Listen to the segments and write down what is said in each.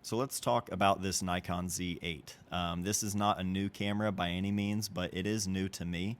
So let's talk about this Nikon Z8. This is not a new camera by any means, but it is new to me.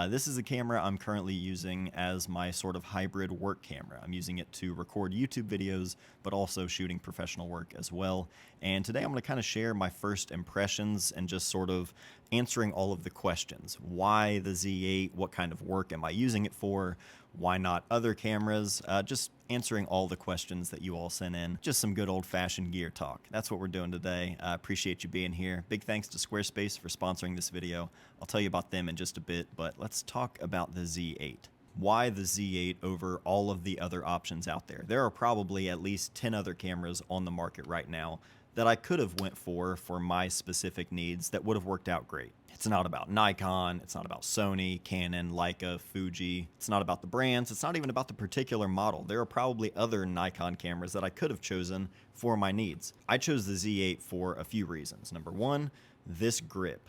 This is a camera I'm currently using as my sort of hybrid work camera. I'm using it to record YouTube videos, but also shooting professional work as well. And today I'm going to kind of share my first impressions and just sort of answering all of the questions. Why the Z8? What kind of work am I using it for? Why not other cameras? Just answering all the questions that you all sent in. Just some good old-fashioned gear talk. That's what we're doing today. I appreciate you being here. Big thanks to Squarespace for sponsoring this video. I'll tell you about them in just a bit, but let's talk about the Z8. Why the Z8 over all of the other options out there? There are probably at least 10 other cameras on the market right now that I could have went for my specific needs that would have worked out great. It's not about Nikon, it's not about Sony, Canon, Leica, Fuji. It's not about the brands, it's not even about the particular model. There are probably other Nikon cameras that I could have chosen for my needs. I chose the Z8 for a few reasons. Number one, this grip.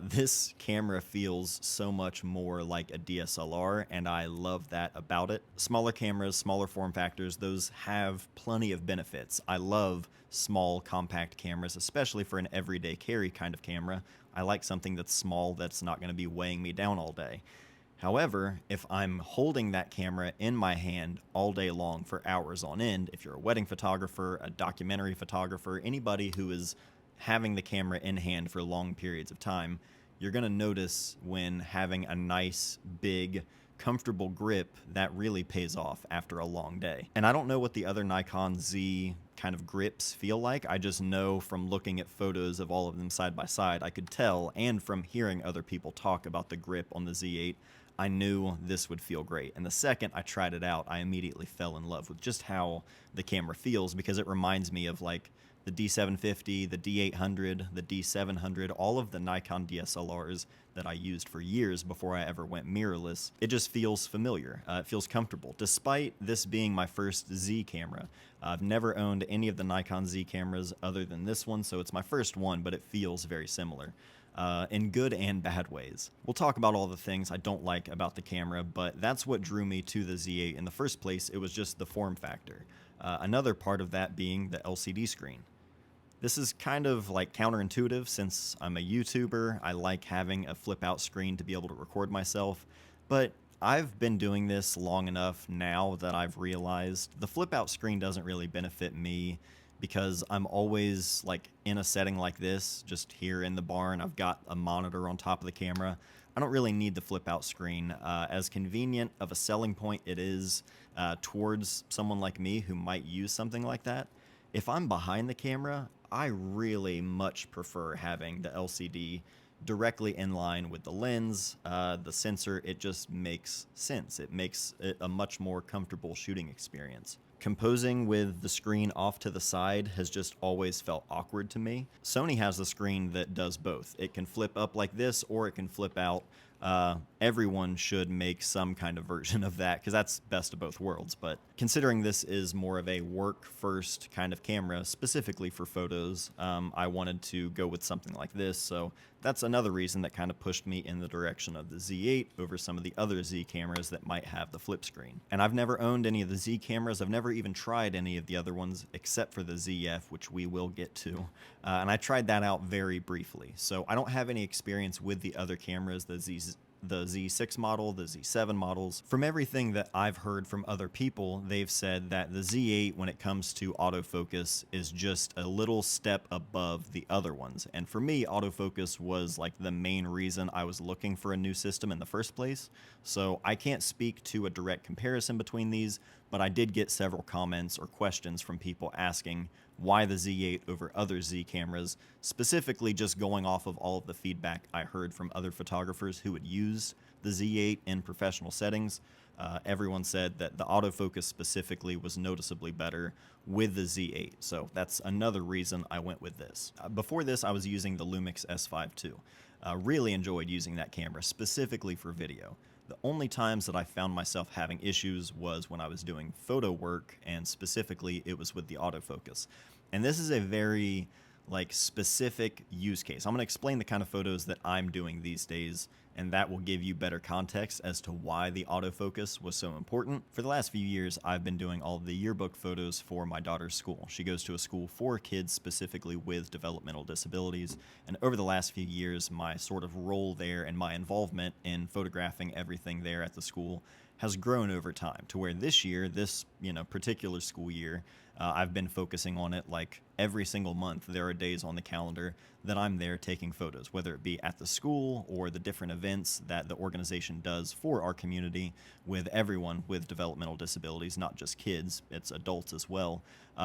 This camera feels so much more like a DSLR, and I love that about it. Smaller cameras, smaller form factors, those have plenty of benefits. I love small, compact cameras, especially for an everyday carry kind of camera. I like something that's small that's not going to be weighing me down all day. However, if I'm holding that camera in my hand all day long for hours on end, if you're a wedding photographer, a documentary photographer, anybody who is having the camera in hand for long periods of time, you're going to notice when having a nice, big, comfortable grip that really pays off after a long day. And I don't know what the other Nikon Z kind of grips feel like. I just know from looking at photos of all of them side by side, I could tell, and from hearing other people talk about the grip on the Z8, I knew this would feel great. And the second I tried it out, I immediately fell in love with just how the camera feels, because it reminds me of like the D750, the D800, the D700, all of the Nikon DSLRs that I used for years before I ever went mirrorless. It just feels familiar. It feels comfortable. Despite this being my first Z camera, I've never owned any of the Nikon Z cameras other than this one, so it's my first one, but it feels very similar. In good and bad ways. We'll talk about all the things I don't like about the camera, but that's what drew me to the Z8 in the first place. It was just the form factor. Another part of that being the LCD screen. This is kind of like counterintuitive since I'm a YouTuber. I like having a flip out screen to be able to record myself, but I've been doing this long enough now that I've realized the flip out screen doesn't really benefit me, because I'm always like in a setting like this, just here in the barn. I've got a monitor on top of the camera. I don't really need the flip out screen. As convenient of a selling point it is towards someone like me who might use something like that, if I'm behind the camera, I really much prefer having the LCD directly in line with the lens, the sensor. It just makes sense. It makes it a much more comfortable shooting experience. Composing with the screen off to the side has just always felt awkward to me. Sony has a screen that does both. It can flip up like this, or it can flip out. Everyone should make some kind of version of that, because that's best of both worlds. But considering this is more of a work first kind of camera, specifically for photos, I wanted to go with something like this. So that's another reason that kind of pushed me in the direction of the Z8 over some of the other Z cameras that might have the flip screen. And I've never owned any of the Z cameras. I've never even tried any of the other ones except for the ZF, which we will get to. And I tried that out very briefly. So I don't have any experience with the other cameras, the Z6 model, the Z7 models. From everything that I've heard from other people, they've said that the Z8, when it comes to autofocus, is just a little step above the other ones. And for me, autofocus was like the main reason I was looking for a new system in the first place. So I can't speak to a direct comparison between these, but I did get several comments or questions from people asking why the Z8 over other Z cameras, specifically just going off of all of the feedback I heard from other photographers who had used the Z8 in professional settings. Everyone said that the autofocus specifically was noticeably better with the Z8, so that's another reason I went with this. Before this, I was using the Lumix S5 II. Really enjoyed using that camera, specifically for video. The only times that I found myself having issues was when I was doing photo work, and specifically it was with the autofocus. And this is a very specific use case. I'm going to explain the kind of photos that I'm doing these days and that will give you better context as to why the autofocus was so important. For the last few years, I've been doing all of the yearbook photos for my daughter's school. She goes to a school for kids specifically with developmental disabilities, and over the last few years, my sort of role there and my involvement in photographing everything there at the school has grown over time to where this year, this particular school year, I've been focusing on it like every single month. There are days on the calendar that I'm there taking photos, whether it be at the school or the different events that the organization does for our community with everyone with developmental disabilities, not just kids, it's adults as well.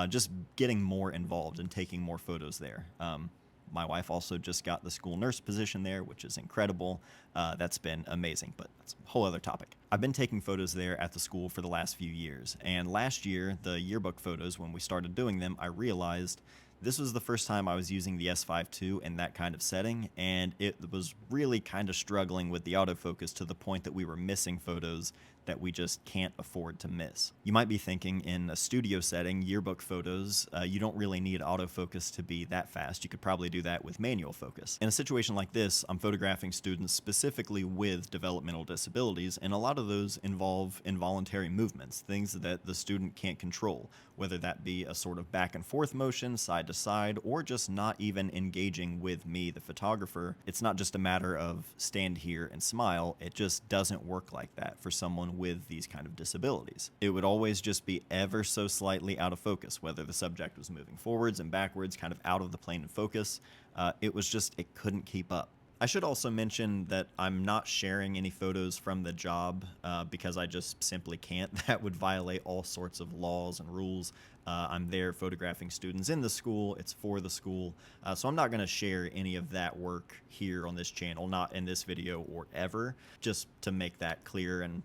Just getting more involved and taking more photos there. My wife also just got the school nurse position there, which is incredible. That's been amazing, but that's a whole other topic. I've been taking photos there at the school for the last few years, and last year, the yearbook photos, when we started doing them, I realized this was the first time I was using the S5 II in that kind of setting, and it was really kind of struggling with the autofocus to the point that we were missing photos that we just can't afford to miss. You might be thinking in a studio setting, yearbook photos, you don't really need autofocus to be that fast. You could probably do that with manual focus. In a situation like this, I'm photographing students specifically with developmental disabilities, and a lot of those involve involuntary movements, things that the student can't control, whether that be a sort of back and forth motion, side to side, or just not even engaging with me, the photographer. It's not just a matter of stand here and smile. It just doesn't work like that for someone with these kind of disabilities. It would always just be ever so slightly out of focus, whether the subject was moving forwards and backwards, kind of out of the plane of focus. It couldn't keep up. I should also mention that I'm not sharing any photos from the job because I just simply can't. That would violate all sorts of laws and rules. I'm there photographing students in the school. It's for the school. So I'm not going to share any of that work here on this channel, not in this video or ever, just to make that clear and,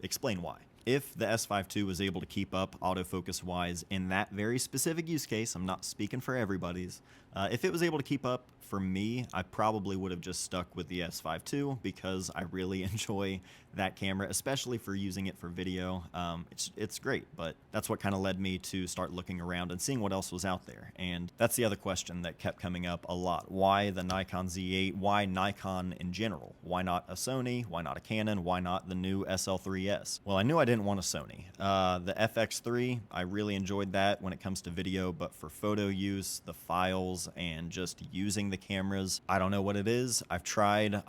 explain why. If the S5 II was able to keep up autofocus wise in that very specific use case, I'm not speaking for everybody's, if it was able to keep up for me, I probably would have just stuck with the S5 II because I really enjoy that camera, especially for using it for video. It's great, but that's what kind of led me to start looking around and seeing what else was out there. And that's the other question that kept coming up a lot. Why the Nikon Z8? Why Nikon in general? Why not a Sony? Why not a Canon? Why not the new SL3S? Well, I knew I didn't want a Sony. The FX3, I really enjoyed that when it comes to video, but for photo use, the files, and just using the cameras, I don't know what it is. I've tried.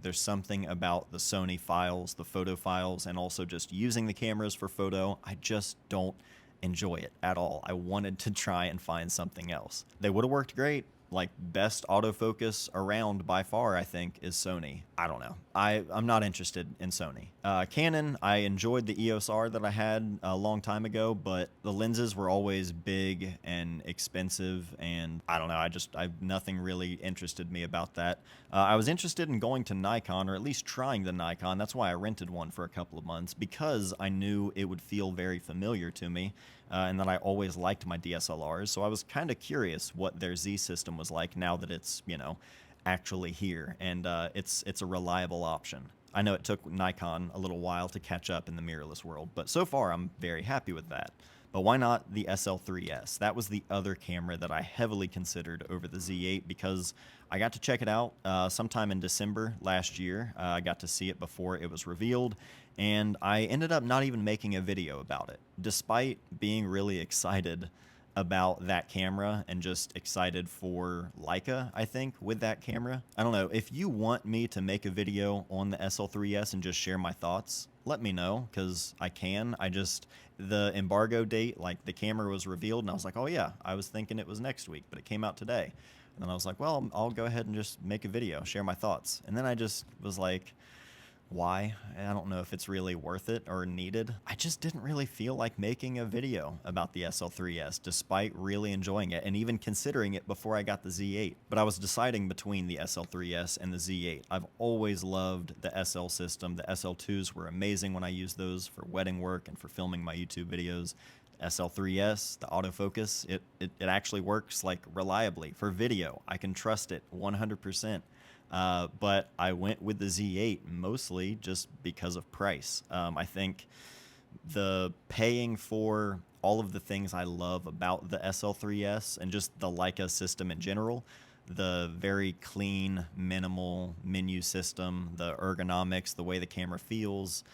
There's something about the Sony files, the photo files, and also just using the cameras for photo. I just don't enjoy it at all. I wanted to try and find something else. They would have worked great. Like, best autofocus around by far, I think, is Sony. I don't know. I'm not interested in Sony. Canon, I enjoyed the EOS R that I had a long time ago, but the lenses were always big and expensive, and I don't know. Nothing really interested me about that. I was interested in going to Nikon, or at least trying the Nikon. That's why I rented one for a couple of months, because I knew it would feel very familiar to me. And that I always liked my DSLRs, so I was kind of curious what their Z system was like now that it's, actually here, and it's a reliable option. I know it took Nikon a little while to catch up in the mirrorless world, but so far I'm very happy with that. But why not the SL3S? That was the other camera that I heavily considered over the Z8 because I got to check it out sometime in December last year. I got to see it before it was revealed, and I ended up not even making a video about it, despite being really excited about that camera and just excited for Leica, I think, with that camera. I don't know. If you want me to make a video on the SL3S and just share my thoughts, let me know, because I can. The embargo date, like the camera was revealed, and I was like, oh yeah, I was thinking it was next week, but it came out today. And then I was like, well, I'll go ahead and just make a video, share my thoughts. And then I just was like, why? I don't know if it's really worth it or needed. I just didn't really feel like making a video about the SL3S, despite really enjoying it and even considering it before I got the Z8. But I was deciding between the SL3S and the Z8. I've always loved the SL system. The SL2s were amazing when I used those for wedding work and for filming my YouTube videos. SL3S, the autofocus, it actually works like reliably for video. I can trust it 100%. But I went with the Z8 mostly just because of price. I think the paying for all of the things I love about the SL3S and just the Leica system in general, the very clean, minimal menu system, the ergonomics, the way the camera feels.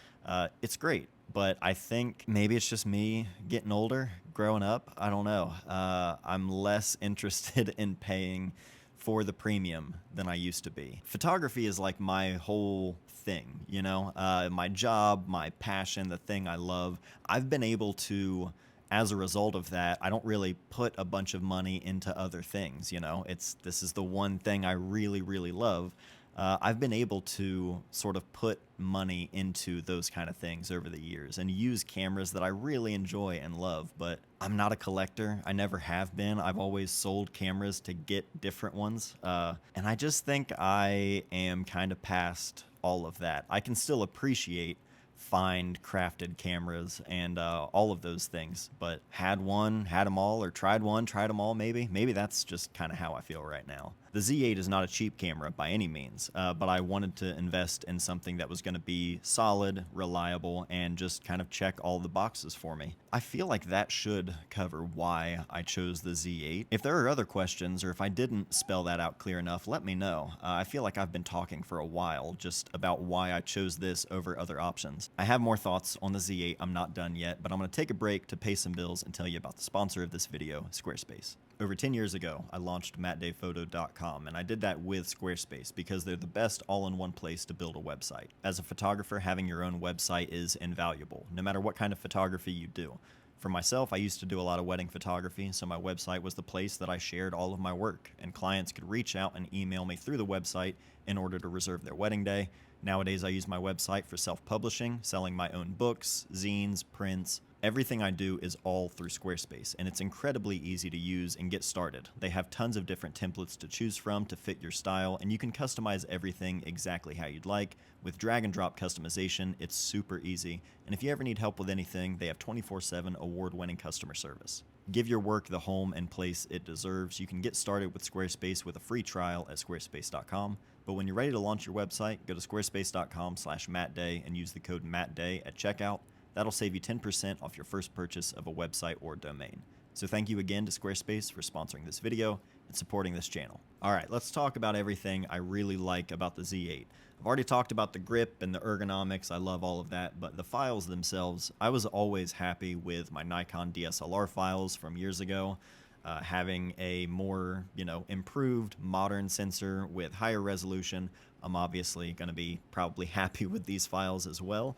It's great. But I think maybe it's just me getting older, growing up. I don't know. I'm less interested in paying for the premium than I used to be. Photography is like my whole thing, you know, my job, my passion, the thing I love. I've been able to, as a result of that, I don't really put a bunch of money into other things, you know. This is the one thing I really, really love. I've been able to sort of put money into those kind of things over the years and use cameras that I really enjoy and love, but I'm not a collector. I never have been. I've always sold cameras to get different ones. And I just think I am kind of past all of that. I can still appreciate fine crafted cameras and all of those things, but had them all, or tried them all. Maybe that's just kind of how I feel right now. The Z8 is not a cheap camera by any means, but I wanted to invest in something that was going to be solid, reliable, and just kind of check all the boxes for me. I feel like that should cover why I chose the Z8. If there are other questions, or if I didn't spell that out clear enough, let me know. I feel like I've been talking for a while just about why I chose this over other options. I have more thoughts on the Z8. I'm not done yet, but I'm going to take a break to pay some bills and tell you about the sponsor of this video, Squarespace. Over 10 years ago, I launched mattdayphoto.com, and I did that with Squarespace because they're the best all-in-one place to build a website. As a photographer, having your own website is invaluable, no matter what kind of photography you do. For myself, I used to do a lot of wedding photography, so my website was the place that I shared all of my work, and clients could reach out and email me through the website in order to reserve their wedding day. Nowadays, I use my website for self-publishing, selling my own books, zines, prints. Everything I do is all through Squarespace, and it's incredibly easy to use and get started. They have tons of different templates to choose from to fit your style, and you can customize everything exactly how you'd like. With drag and drop customization, it's super easy, and if you ever need help with anything, they have 24/7 award-winning customer service. Give your work the home and place it deserves. You can get started with Squarespace with a free trial at squarespace.com. But when you're ready to launch your website, go to squarespace.com/mattday and use the code MattDay at checkout. That'll save you 10% off your first purchase of a website or domain. So thank you again to Squarespace for sponsoring this video and supporting this channel. All right, let's talk about everything I really like about the Z8. I've already talked about the grip and the ergonomics. I love all of that, but the files themselves, I was always happy with my Nikon DSLR files from years ago. Having a more, improved modern sensor with higher resolution, I'm obviously going to be probably happy with these files as well.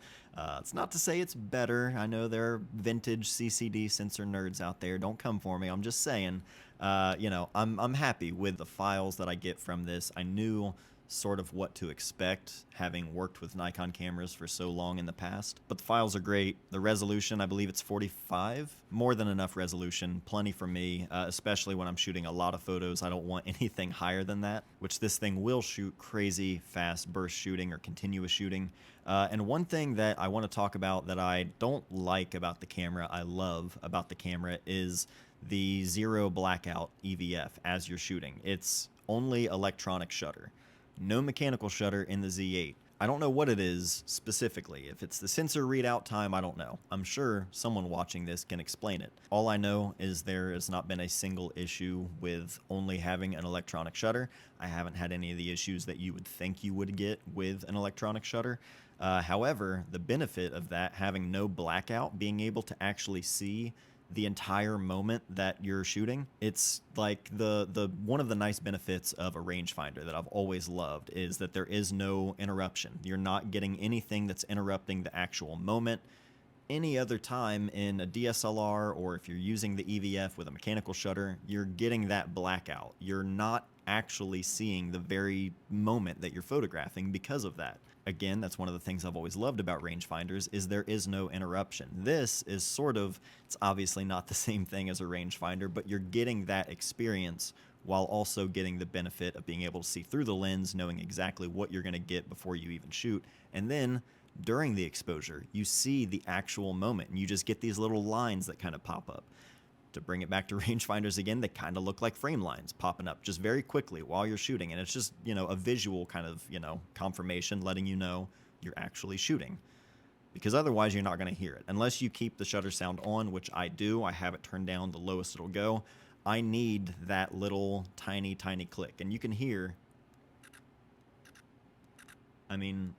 It's not to say it's better. I know there are vintage CCD sensor nerds out there. Don't come for me. I'm just saying, I'm happy with the files that I get from this. I knew sort of what to expect, having worked with Nikon cameras for so long in the past. But the files are great. The resolution, I believe it's 45. More than enough resolution, plenty for me, especially when I'm shooting a lot of photos. I don't want anything higher than that, which this thing will shoot crazy fast burst shooting or continuous shooting. And one thing that I want to talk about that I don't like about the camera, I love about the camera, is the zero blackout EVF as you're shooting. It's only electronic shutter. No mechanical shutter in the Z8. I don't know what it is specifically. If it's the sensor readout time, I don't know. I'm sure someone watching this can explain it. All I know is there has not been a single issue with only having an electronic shutter. I haven't had any of the issues that you would think you would get with an electronic shutter. However, the benefit of that, having no blackout, being able to actually see the entire moment that you're shooting, it's like the one of the nice benefits of a rangefinder that I've always loved is that there is no interruption. You're not getting anything that's interrupting the actual moment. Any other time in a DSLR, or if you're using the EVF with a mechanical shutter, you're getting that blackout. You're not actually seeing the very moment that you're photographing because of that. Again, that's one of the things I've always loved about rangefinders, is there is no interruption. This is sort of, it's obviously not the same thing as a rangefinder, but you're getting that experience while also getting the benefit of being able to see through the lens, knowing exactly what you're going to get before you even shoot. And then during the exposure, you see the actual moment, and you just get these little lines that kind of pop up. To bring it back to rangefinders again, they kind of look like frame lines popping up just very quickly while you're shooting. And it's just, a visual kind of, confirmation letting you know you're actually shooting. Because otherwise you're not going to hear it. Unless you keep the shutter sound on, which I do. I have it turned down the lowest it'll go. I need that little tiny, tiny click. And you can hear, I mean,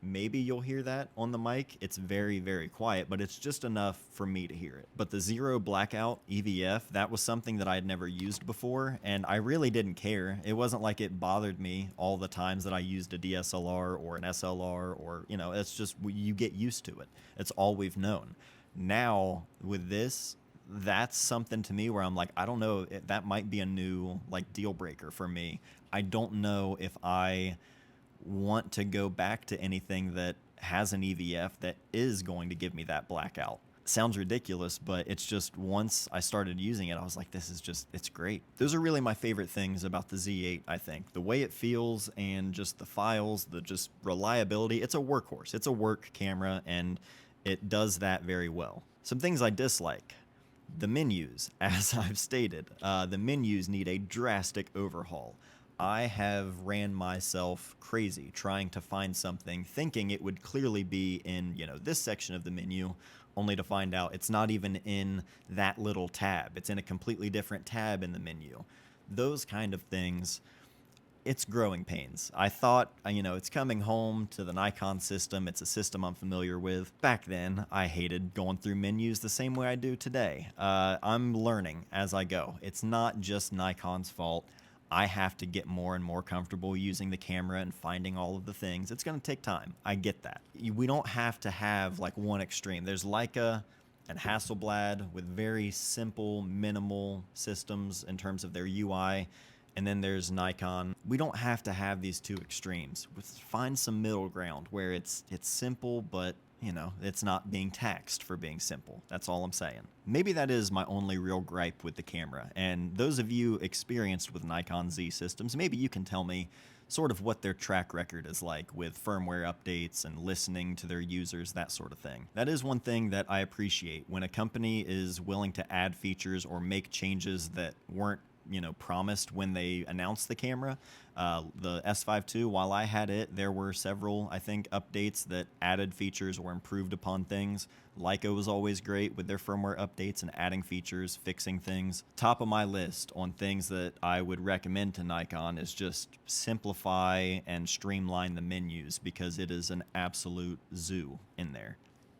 maybe you'll hear that on the mic. It's very, very quiet, but it's just enough for me to hear it. But the zero blackout EVF, that was something that I had never used before, and I really didn't care. It wasn't like it bothered me all the times that I used a DSLR or an SLR, or, you know, it's just, you get used to it. It's all we've known. Now, with this, that's something to me where I'm like, I don't know, that might be a new, like, deal breaker for me. I don't know if I want to go back to anything that has an EVF that is going to give me that blackout. Sounds ridiculous, but it's just, once I started using it, I was like, this is just, it's great. Those are really my favorite things about the Z8, I think. The way it feels and just the files, the just reliability. It's a workhorse. It's a work camera, and it does that very well. Some things I dislike. The menus, as I've stated, the menus need a drastic overhaul. I have ran myself crazy trying to find something, thinking it would clearly be in, you know, this section of the menu, only to find out it's not even in that little tab. It's in a completely different tab in the menu. Those kind of things, it's growing pains. I thought, you know, it's coming home to the Nikon system. It's a system I'm familiar with. Back then, I hated going through menus the same way I do today. I'm learning as I go. It's not just Nikon's fault. I have to get more and more comfortable using the camera and finding all of the things. It's going to take time. I get that. We don't have to have like one extreme. There's Leica and Hasselblad with very simple, minimal systems in terms of their UI. And then there's Nikon. We don't have to have these two extremes. Find some middle ground where it's simple, but you know, it's not being taxed for being simple. That's all I'm saying. Maybe that is my only real gripe with the camera. And those of you experienced with Nikon Z systems, maybe you can tell me sort of what their track record is like with firmware updates and listening to their users, that sort of thing. That is one thing that I appreciate when a company is willing to add features or make changes that weren't, you know, promised when they announced the camera. The S5 II, while I had it, there were several, I think, updates that added features or improved upon things. Leica was always great with their firmware updates and adding features, fixing things. Top of my list on things that I would recommend to Nikon is just simplify and streamline the menus, because it is an absolute zoo in there.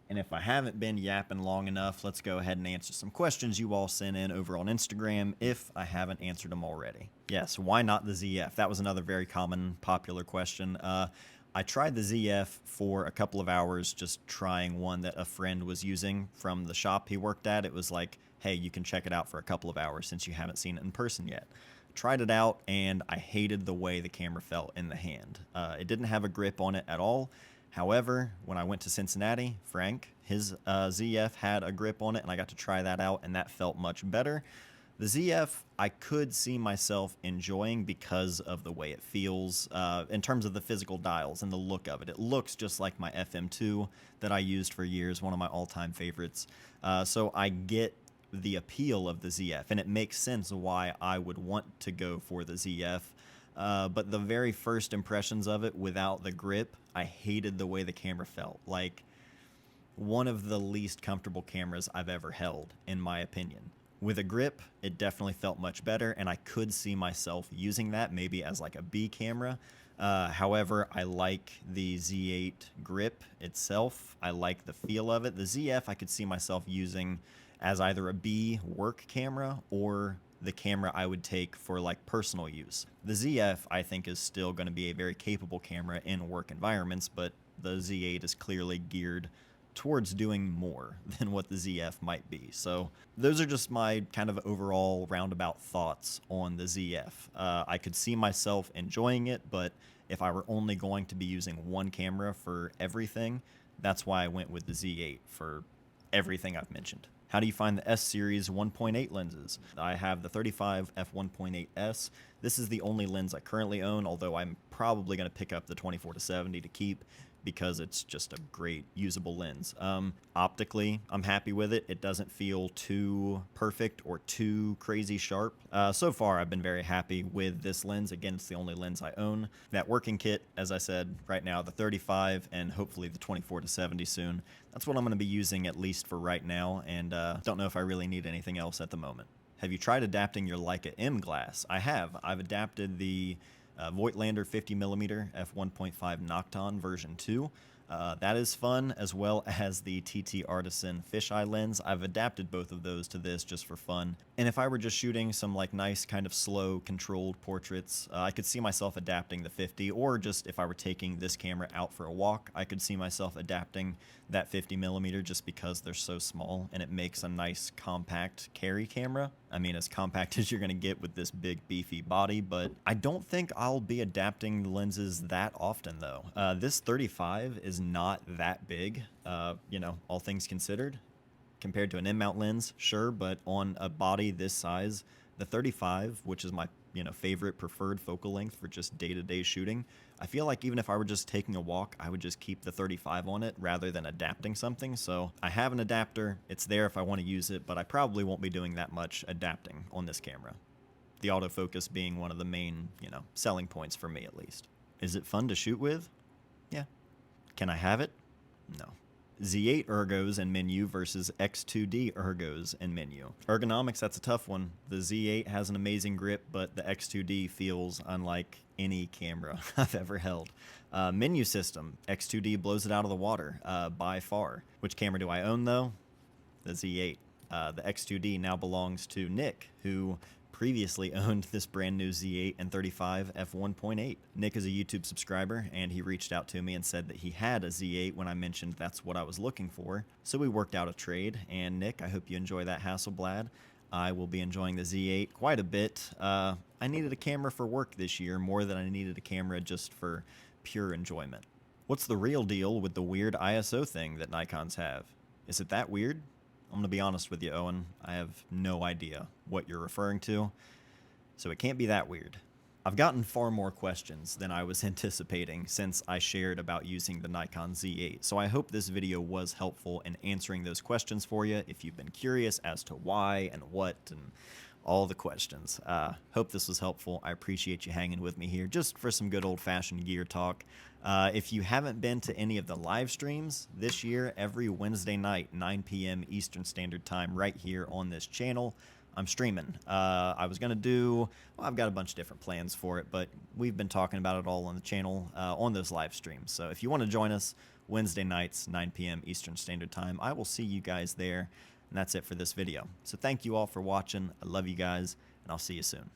And if I haven't been yapping long enough, let's go ahead and answer some questions you all sent in over on Instagram if I haven't answered them already. Yes, why not the ZF? That was another very common, popular question. I tried the ZF for a couple of hours, just trying one that a friend was using from the shop he worked at. It was like, hey, you can check it out for a couple of hours since you haven't seen it in person yet. Tried it out, and I hated the way the camera felt in the hand. It didn't have a grip on it at all. However, when I went to Cincinnati, Frank, his ZF had a grip on it, and I got to try that out, and that felt much better. The ZF, I could see myself enjoying because of the way it feels in terms of the physical dials and the look of it. It looks just like my FM2 that I used for years, one of my all-time favorites. So I get the appeal of the ZF, and it makes sense why I would want to go for the ZF. But the very first impressions of it without the grip, I hated the way the camera felt. Like, one of the least comfortable cameras I've ever held, in my opinion. With a grip, it definitely felt much better, and I could see myself using that maybe as like a B camera. However, I like the Z8 grip itself. I like the feel of it. The ZF I could see myself using as either a B work camera or the camera I would take for like personal use. The ZF I think is still going to be a very capable camera in work environments, but the Z8 is clearly geared towards doing more than what the ZF might be. So those are just my kind of overall roundabout thoughts on the ZF. I could see myself enjoying it, but if I were only going to be using one camera for everything, that's why I went with the Z8 for everything I've mentioned. How do you find the S-Series 1.8 lenses? I have the 35 f1.8s. This is the only lens I currently own, although I'm probably going to pick up the 24-70 to keep because it's just a great usable lens. Optically, I'm happy with it. It doesn't feel too perfect or too crazy sharp. So far, I've been very happy with this lens. Again, it's the only lens I own. That working kit, as I said, right now, the 35 and hopefully the 24-70 soon. That's what I'm going to be using at least for right now, and don't know if I really need anything else at the moment. Have you tried adapting your Leica M glass? I have. I've adapted the Voigtlander 50mm f1.5 Nocton version 2. That is fun, as well as the TT Artisan fisheye lens. I've adapted both of those to this just for fun. And if I were just shooting some like nice kind of slow controlled portraits, I could see myself adapting the 50, or just if I were taking this camera out for a walk, I could see myself adapting that 50mm just because they're so small and it makes a nice compact carry camera. I mean, as compact as you're gonna get with this big beefy body, but I don't think I'll be adapting the lenses that often though. This 35 is not that big, you know, all things considered. Compared to an M-mount lens, sure, but on a body this size, the 35, which is my favorite preferred focal length for just day-to-day shooting, I feel like even if I were just taking a walk, I would just keep the 35 on it rather than adapting something. So I have an adapter, it's there if I want to use it, but I probably won't be doing that much adapting on this camera. The autofocus being one of the main, selling points for me at least. Is it fun to shoot with? Yeah. Can I have it? No. Z8 ergos and menu versus X2D ergos and menu. Ergonomics, that's a tough one. The Z8 has an amazing grip, but the X2D feels unlike any camera I've ever held. Menu system, X2D blows it out of the water by far. Which camera do I own though? The Z8. The X2D now belongs to Nick, who previously owned this brand new Z8 and 35 f1.8. Nick is a YouTube subscriber, and he reached out to me and said that he had a Z8 when I mentioned that's what I was looking for. So we worked out a trade, and Nick, I hope you enjoy that Hasselblad. I will be enjoying the Z8 quite a bit. I needed a camera for work this year more than I needed a camera just for pure enjoyment. What's the real deal with the weird ISO thing that Nikons have? Is it that weird? I'm going to be honest with you, Owen. I have no idea what you're referring to, so it can't be that weird. I've gotten far more questions than I was anticipating since I shared about using the Nikon Z8, so I hope this video was helpful in answering those questions for you if you've been curious as to why and what and all the questions. Hope this was helpful. I appreciate you hanging with me here just for some good old-fashioned gear talk. If you haven't been to any of the live streams this year, every Wednesday night, 9 p.m. Eastern Standard Time, right here on this channel, I'm streaming. I was going to do, well, I've got a bunch of different plans for it, but we've been talking about it all on the channel on those live streams. So if you want to join us Wednesday nights, 9 p.m. Eastern Standard Time, I will see you guys there. And that's it for this video. So thank you all for watching. I love you guys, and I'll see you soon.